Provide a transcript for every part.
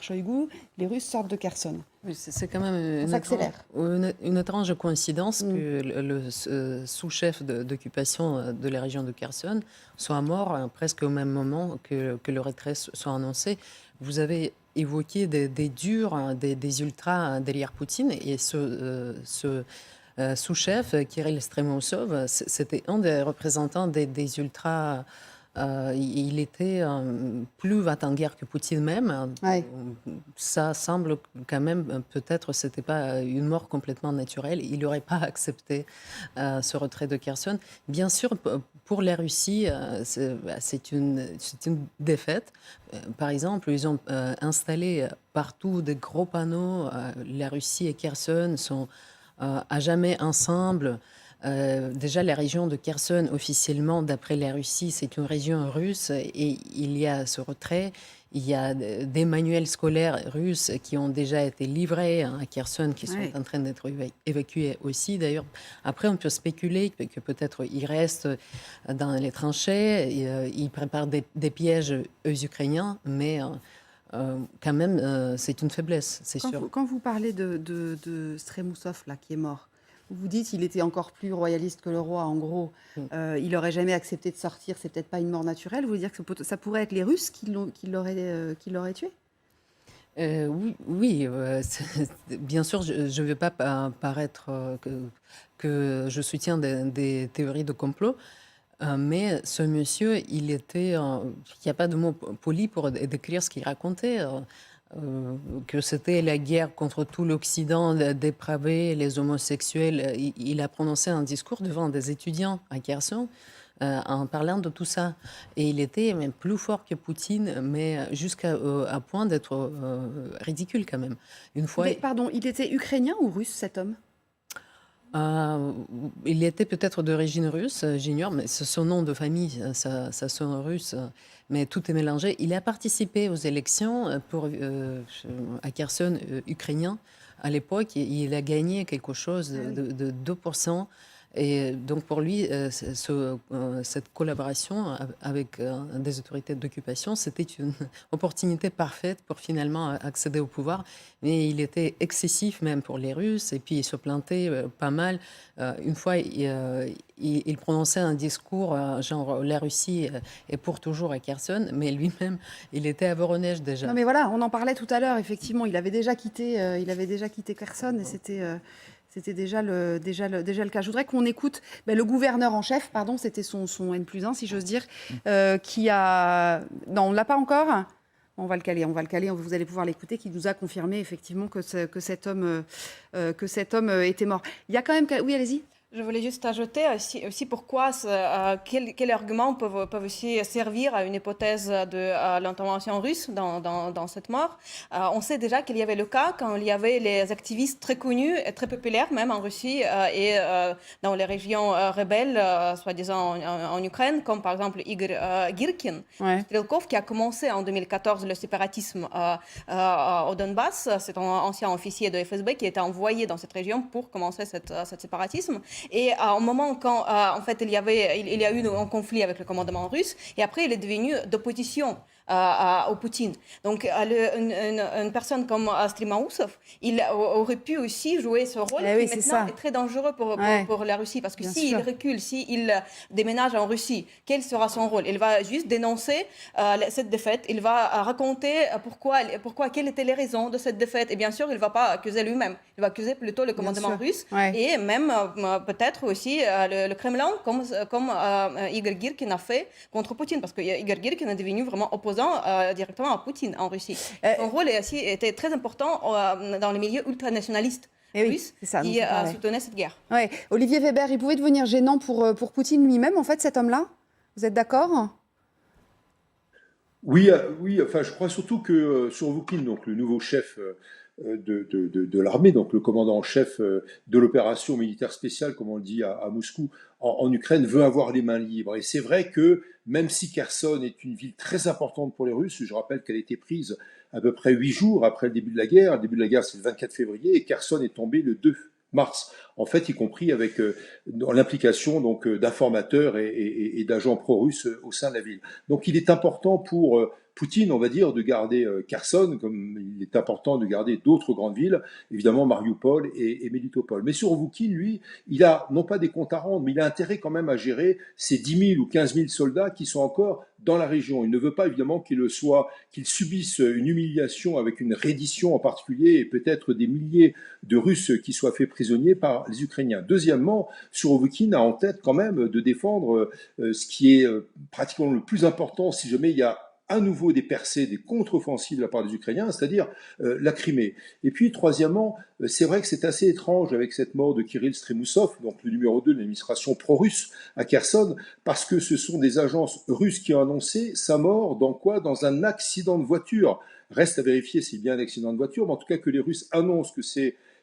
Shoigu, les Russes sortent de Kherson. Oui, c'est quand même Ça s'accélère. une étrange coïncidence que sous-chef d'occupation de la région de Kherson soit mort presque au même moment que le retrait soit annoncé. Vous avez évoqué des durs, des ultras derrière Poutine, et ce sous-chef, Kirill Stremousov, c'était un des représentants des ultras. Il était plus va-t-en-guerre que Poutine même. Ouais. Ça semble quand même, peut-être, c'était pas une mort complètement naturelle. Il n'aurait pas accepté ce retrait de Kherson. Bien sûr, pour la Russie, c'est une défaite. Par exemple, ils ont installé partout des gros panneaux. La Russie et Kherson sont à jamais ensemble. Déjà, la région de Kherson, officiellement, d'après la Russie, c'est une région russe et il y a ce retrait. Il y a des manuels scolaires russes qui ont déjà été livrés à Kherson, qui sont en train d'être évacués aussi. D'ailleurs, après, on peut spéculer que peut-être ils restent dans les tranchées, ils préparent des pièges aux Ukrainiens, mais quand même, c'est une faiblesse, c'est sûr. Quand vous parlez de Stremousov, là, qui est mort, vous dites qu'il était encore plus royaliste que le roi, en gros. Il n'aurait jamais accepté de sortir, c'est peut-être pas une mort naturelle. Vous voulez dire que ça pourrait être les Russes qui l'auraient tué? Oui, bien sûr, je ne veux pas paraître que je soutiens des théories de complot, mais ce monsieur, il était, il n'y a pas de mot poli pour décrire ce qu'il racontait, que c'était la guerre contre tout l'Occident dépravé, les homosexuels. Il a prononcé un discours devant des étudiants à Kherson, en parlant de tout ça. Et il était même plus fort que Poutine, mais jusqu'à à point d'être ridicule quand même. Une fois, Pardon, il était ukrainien ou russe, cet homme? euh, il était peut-être d'origine russe, j'ignore, mais son nom de famille, ça sonne russe, mais tout est mélangé. Il a participé aux élections à Kherson, ukrainien. À l'époque, il a gagné quelque chose de 2%. Et donc pour lui, cette collaboration avec des autorités d'occupation, c'était une opportunité parfaite pour finalement accéder au pouvoir. Mais il était excessif même pour les Russes, et puis il se plantait pas mal. Une fois, il prononçait un discours genre la Russie est pour toujours à Kherson, mais lui-même, il était à Voronezh déjà. Non, mais voilà, on en parlait tout à l'heure, effectivement. Il avait déjà quitté Kherson, et c'était déjà le cas. Je voudrais qu'on écoute le gouverneur en chef, pardon, c'était son N+1, si j'ose dire, qui a... Non, on ne l'a pas encore. On va le caler, vous allez pouvoir l'écouter, qui nous a confirmé effectivement que cet homme était mort. Il y a quand même... Oui, allez-y. Je voulais juste ajouter aussi pourquoi, quels arguments peuvent aussi servir à une hypothèse de l'intervention russe dans cette mort. On sait déjà qu'il y avait le cas quand il y avait les activistes très connus et très populaires, même en Russie et dans les régions rebelles, soi-disant en Ukraine, comme par exemple Igor Girkin, Strelkov, qui a commencé en 2014 le séparatisme au Donbass. C'est un ancien officier de FSB qui était envoyé dans cette région pour commencer cette séparatisme. Et au moment quand en fait il y a eu un conflit avec le commandement russe, et après il est devenu d'opposition au Poutine. Donc une personne comme Stremousov, il aurait pu aussi jouer ce rôle qui maintenant est très dangereux pour la Russie, parce que s'il recule, s'il déménage en Russie, quel sera son rôle? Il va juste dénoncer cette défaite, il va raconter pourquoi, quelles étaient les raisons de cette défaite, et bien sûr il ne va pas accuser lui-même, il va accuser plutôt le commandement russe, et même peut-être aussi le Kremlin, comme Igor Girkin a fait contre Poutine, parce que Igor Girkin est devenu vraiment opposant directement à Poutine en Russie. Son rôle était très important dans les milieux ultranationalistes russes qui soutenaient cette guerre. Olivier Weber, il pouvait devenir gênant pour Poutine lui-même, en fait, cet homme-là? Vous êtes d'accord? Oui, enfin, je crois surtout que Surovikin, donc le nouveau chef de l'armée, donc le commandant en chef de l'opération militaire spéciale, comme on le dit à Moscou, en Ukraine, veut avoir les mains libres. Et c'est vrai que même si Kherson est une ville très importante pour les Russes, je rappelle qu'elle a été prise à peu près 8 jours après le début de la guerre. Le début de la guerre, c'est le 24 février, et Kherson est tombé le 2 mars, en fait, y compris avec l'implication donc d'informateurs et d'agents pro-russes au sein de la ville. Donc il est important pour Poutine, on va dire, de garder Kherson, comme il est important de garder d'autres grandes villes, évidemment Mariupol et Melitopol. Mais Surovikin, lui, il a non pas des comptes à rendre, mais il a intérêt quand même à gérer ces 10 000 ou 15 000 soldats qui sont encore dans la région. Il ne veut pas évidemment qu'ils subissent une humiliation avec une reddition en particulier et peut-être des milliers de Russes qui soient faits prisonniers par les Ukrainiens. Deuxièmement, Surovikin a en tête quand même de défendre ce qui est pratiquement le plus important si jamais il y a à nouveau des percées, des contre-offensives de la part des Ukrainiens, c'est-à-dire la Crimée. Et puis, troisièmement, c'est vrai que c'est assez étrange avec cette mort de Kirill Stremousov, donc le numéro 2 de l'administration pro-russe à Kherson, parce que ce sont des agences russes qui ont annoncé sa mort dans quoi? Dans un accident de voiture. Reste à vérifier s'il y a bien un accident de voiture, mais en tout cas que les Russes annoncent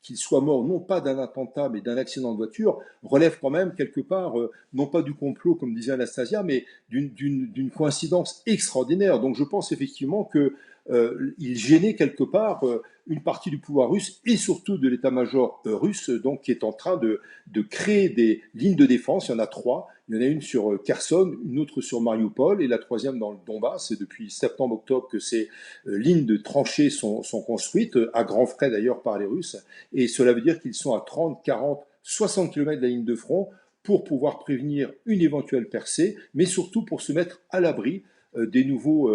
qu'il soit mort non pas d'un attentat mais d'un accident de voiture, relève quand même quelque part, non pas du complot comme disait Anastasia, mais d'une coïncidence extraordinaire. Donc je pense effectivement qu'il gênait quelque part une partie du pouvoir russe et surtout de l'état-major russe, donc qui est en train de créer des lignes de défense. Il y en a 3. Il y en a une sur Kherson, une autre sur Mariupol et la troisième dans le Donbass. C'est depuis septembre-octobre que ces lignes de tranchées sont construites, à grands frais d'ailleurs par les Russes. Et cela veut dire qu'ils sont à 30, 40, 60 km de la ligne de front pour pouvoir prévenir une éventuelle percée, mais surtout pour se mettre à l'abri des nouveaux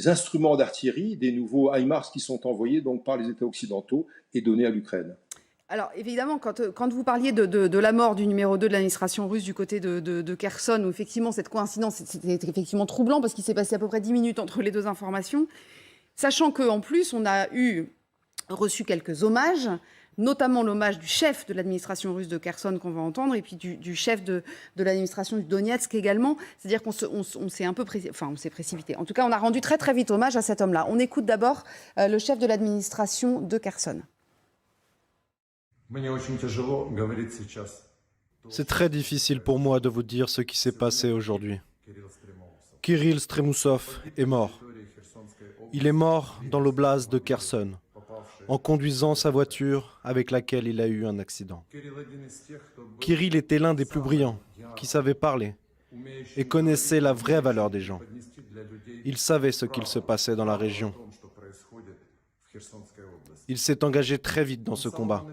instruments d'artillerie, des nouveaux HIMARS qui sont envoyés donc par les États occidentaux et donnés à l'Ukraine. Alors évidemment, quand vous parliez de la mort du numéro 2 de l'administration russe du côté de Kherson, où effectivement cette coïncidence, c'était effectivement troublant parce qu'il s'est passé à peu près 10 minutes entre les deux informations, sachant qu'en plus on a reçu quelques hommages, notamment l'hommage du chef de l'administration russe de Kherson qu'on va entendre, et puis du chef de l'administration du Donetsk également. C'est-à-dire qu'on s'est un peu on s'est précipité. En tout cas, on a rendu très très vite hommage à cet homme-là. On écoute d'abord le chef de l'administration de Kherson. C'est très difficile pour moi de vous dire ce qui s'est passé aujourd'hui. Kirill Stremousov est mort. Il est mort dans l'oblast de Kherson, en conduisant sa voiture avec laquelle il a eu un accident. Kirill était l'un des plus brillants, qui savait parler et connaissait la vraie valeur des gens. Il savait ce qu'il se passait dans la région. Il s'est engagé très vite dans ce combat.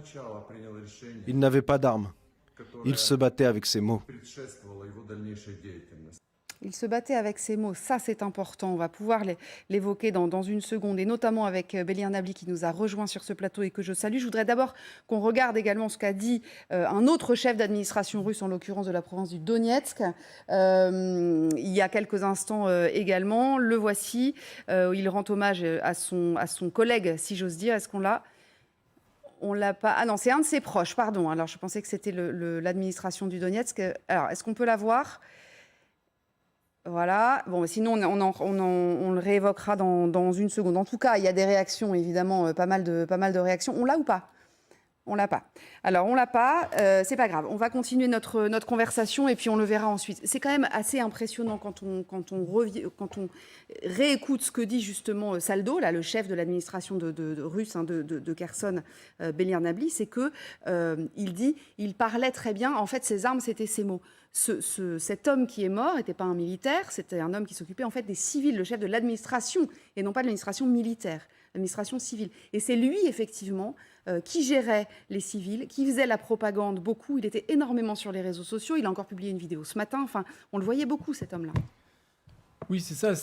Il n'avait pas d'armes. Il se battait avec ses mots. Il se battait avec ses mots, ça c'est important, on va pouvoir l'évoquer dans une seconde, et notamment avec Bélier Nabli qui nous a rejoint sur ce plateau et que je salue. Je voudrais d'abord qu'on regarde également ce qu'a dit un autre chef d'administration russe, en l'occurrence de la province du Donetsk, il y a quelques instants également. Le voici, il rend hommage à son collègue, si j'ose dire. Est-ce qu'on l'a ? On l'a pas. Ah non, c'est un de ses proches, pardon. Alors je pensais que c'était l'administration du Donetsk. Alors, est-ce qu'on peut la voir ? Voilà. Bon, sinon, on le réévoquera dans une seconde. En tout cas, il y a des réactions, évidemment, pas mal de réactions. On l'a ou pas ? On l'a pas. Alors, on l'a pas. C'est pas grave. On va continuer notre conversation et puis on le verra ensuite. C'est quand même assez impressionnant quand on réécoute ce que dit justement Saldo, là, le chef de l'administration russe de Kherson, Bélier Nabli, c'est que il parlait très bien. En fait, ses armes, c'était ses mots. Cet homme qui est mort n'était pas un militaire, c'était un homme qui s'occupait en fait des civils, le chef de l'administration, et non pas de l'administration militaire, l'administration civile. Et c'est lui, effectivement, qui gérait les civils, qui faisait la propagande beaucoup. Il était énormément sur les réseaux sociaux. Il a encore publié une vidéo ce matin. Enfin, on le voyait beaucoup, cet homme-là. Oui, c'est ça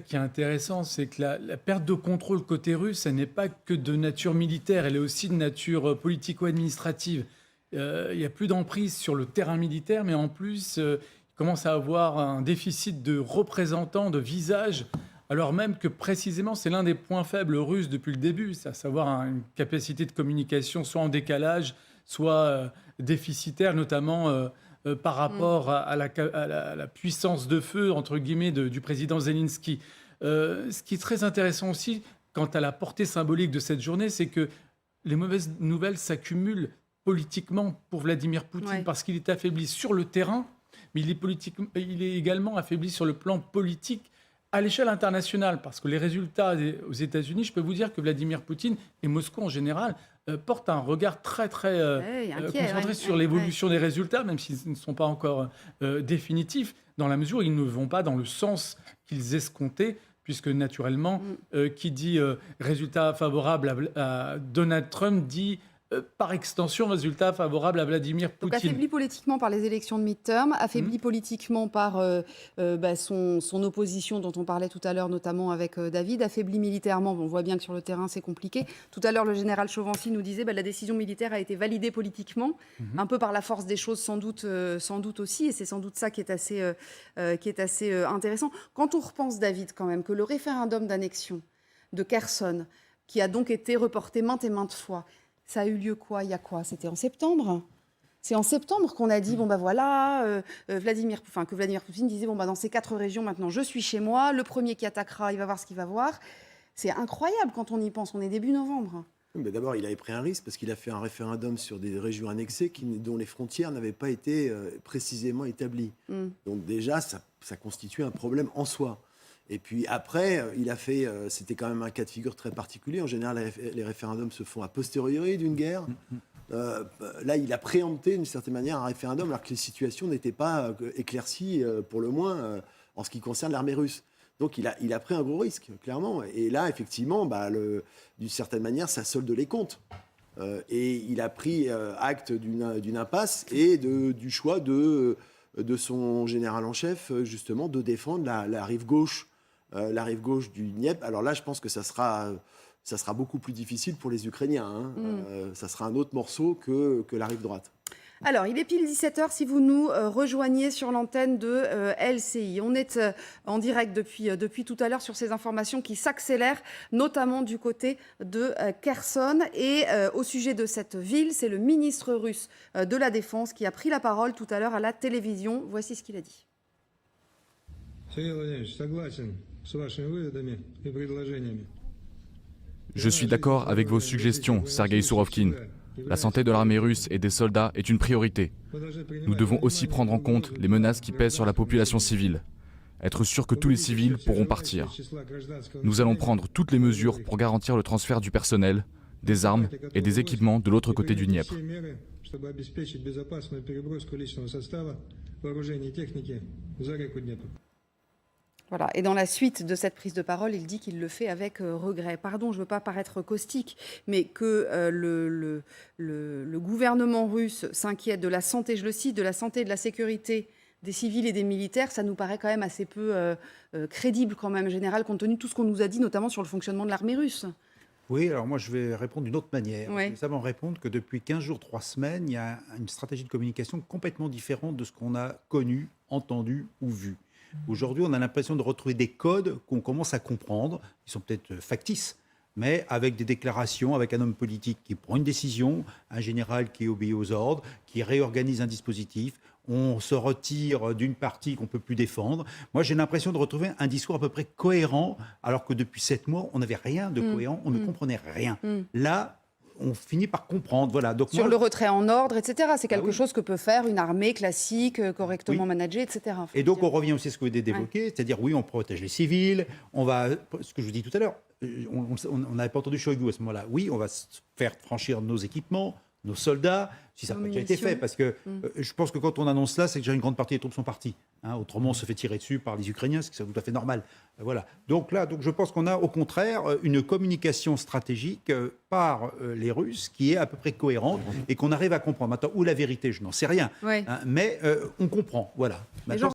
qui est intéressant, c'est que la perte de contrôle côté russe, elle n'est pas que de nature militaire, elle est aussi de nature politico-administrative. Il n'y a plus d'emprise sur le terrain militaire, mais en plus, il commence à avoir un déficit de représentants, de visages, alors même que précisément, c'est l'un des points faibles russes depuis le début, c'est à savoir une capacité de communication soit en décalage, soit déficitaire, notamment par rapport à la puissance de feu, entre guillemets, du président Zelensky. Ce qui est très intéressant aussi, quant à la portée symbolique de cette journée, c'est que les mauvaises nouvelles s'accumulent politiquement pour Vladimir Poutine, parce qu'il est affaibli sur le terrain, mais il est également affaibli sur le plan politique à l'échelle internationale, parce que les résultats aux États-Unis, je peux vous dire que Vladimir Poutine et Moscou en général portent un regard très concentré sur l'évolution des résultats, même s'ils ne sont pas encore définitifs, dans la mesure où ils ne vont pas dans le sens qu'ils escomptaient, puisque naturellement, qui dit résultat favorable à Donald Trump dit par extension résultat favorable à Vladimir Donc Poutine. affaibli politiquement par les élections de midterm, affaibli politiquement par son opposition dont on parlait tout à l'heure, notamment avec David, affaibli militairement. On voit bien que sur le terrain, c'est compliqué. Tout à l'heure, le général Chauvency nous disait la décision militaire a été validée politiquement, un peu par la force des choses sans doute aussi, et c'est sans doute ça qui est assez intéressant. Quand on repense, David, quand même, que le référendum d'annexion de Kherson, qui a donc été reporté maintes et maintes fois, ça a eu lieu quoi? Il y a quoi? C'était en septembre. C'est en septembre qu'on a dit que Vladimir Poutine disait dans ces 4 régions maintenant je suis chez moi. Le premier qui attaquera, il va voir ce qu'il va voir. C'est incroyable quand on y pense. On est début novembre. Mais d'abord, il avait pris un risque parce qu'il a fait un référendum sur des régions annexées dont les frontières n'avaient pas été précisément établies. Donc déjà, ça constitue un problème en soi. Et puis après, il a fait, c'était quand même un cas de figure très particulier. En général, les référendums se font a posteriori d'une guerre. Là, il a préempté d'une certaine manière un référendum alors que les situations n'étaient pas éclaircies, pour le moins, en ce qui concerne l'armée russe. Donc il a pris un gros risque, clairement. Et là, effectivement, d'une certaine manière, ça solde les comptes. Et il a pris acte d'une impasse et du choix de son général en chef, justement, de défendre la rive gauche. La rive gauche du Dniepr. Alors là, je pense que ça sera beaucoup plus difficile pour les Ukrainiens. Ça sera un autre morceau que la rive droite. Alors, il est pile 17h si vous nous rejoignez sur l'antenne de LCI. On est en direct depuis tout à l'heure sur ces informations qui s'accélèrent, notamment du côté de Kherson. Et au sujet de cette ville, c'est le ministre russe de la Défense qui a pris la parole tout à l'heure à la télévision. Voici ce qu'il a dit. Je suis d'accord avec vos suggestions, Sergueï Sourovkine. La santé de l'armée russe et des soldats est une priorité. Nous devons aussi prendre en compte les menaces qui pèsent sur la population civile. Être sûr que tous les civils pourront partir. Nous allons prendre toutes les mesures pour garantir le transfert du personnel, des armes et des équipements de l'autre côté du Dniepr. Voilà. Et dans la suite de cette prise de parole, il dit qu'il le fait avec regret. Pardon, je ne veux pas paraître caustique, mais que le gouvernement russe s'inquiète de la santé, je le cite, de la santé et de la sécurité des civils et des militaires, ça nous paraît quand même assez peu crédible quand même, général, compte tenu de tout ce qu'on nous a dit, notamment sur le fonctionnement de l'armée russe. Oui, alors moi je vais répondre d'une autre manière. Ouais. Nous savons répondre que depuis 15 jours, 3 semaines, il y a une stratégie de communication complètement différente de ce qu'on a connu, entendu ou vu. Aujourd'hui, on a l'impression de retrouver des codes qu'on commence à comprendre. Ils sont peut-être factices, mais avec des déclarations, avec un homme politique qui prend une décision, un général qui obéit aux ordres, qui réorganise un dispositif. On se retire d'une partie qu'on ne peut plus défendre. Moi, j'ai l'impression de retrouver un discours à peu près cohérent, alors que depuis 7 mois, on n'avait rien de cohérent, on ne comprenait rien. Là, on finit par comprendre. Voilà. Donc sur le retrait en ordre, etc. C'est quelque oui. chose que peut faire une armée classique, correctement managée, etc. Et donc, on revient aussi à ce que vous venez d'évoquer, c'est-à-dire, oui, on protège les civils, on va, ce que je vous dis tout à l'heure, on n'avait pas entendu Shoigu à ce moment-là. Oui, on va faire franchir nos équipements, nos soldats, si ça n'a pas déjà été fait. Parce que je pense que quand on annonce cela, c'est que déjà une grande partie des troupes sont parties. Autrement, on se fait tirer dessus par les Ukrainiens, ce qui est tout à fait normal. Voilà. Donc là, je pense qu'on a au contraire une communication stratégique par les Russes qui est à peu près cohérente et qu'on arrive à comprendre. Maintenant, où la vérité, je n'en sais rien. Ouais. Mais on comprend. Voilà. Maintenant,